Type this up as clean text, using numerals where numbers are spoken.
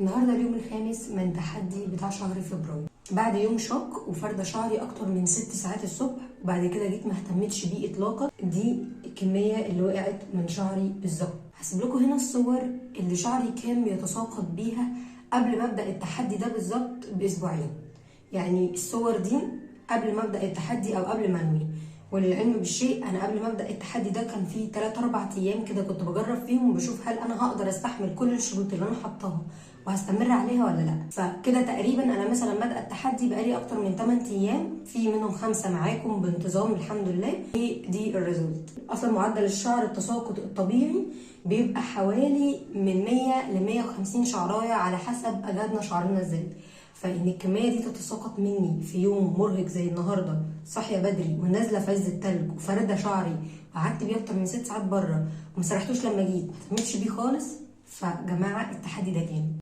النهارده اليوم الخامس من تحدي بتاع شهر فبراير. بعد يوم شق وفرده شعري اكتر من 6 ساعات الصبح، وبعد كده جيت ما اهتمتش بيه اطلاقا. دي الكميه اللي وقعت من شعري بالظبط. هسيب لكم هنا الصور اللي شعري كان بيتساقط بيها قبل ما ابدا التحدي ده بالظبط باسبوعين. يعني الصور دي قبل ما ابدا التحدي او قبل ما انوي. وللعلم بالشيء، انا قبل ما ابدا التحدي ده كان في 3 4 ايام كده كنت بجرب فيهم وبشوف هل انا هقدر استحمل كل الشروط اللي انا حطاها وهستمر عليها ولا لا. فكده تقريبا انا مثلا بادئه التحدي بقالي اكتر من 8 ايام، في منهم 5 معاكم بانتظام الحمد لله. دي الريزلت. اصلا معدل الشعر التساقط الطبيعي بيبقى حوالي من 100 ل 150 شعرايه على حسب اجهادنا شعرنا ازاي. فان الكميه دي تتساقط مني في يوم مرهق زي النهارده، صاحيه بدري ونازله في عز التلج وفارده شعري وقعدت بيه اكتر من 6 ساعات بره وما سرحتوش لما جيت ما اهتمتش بيه خالص. فجماعه التحدي ده جامد.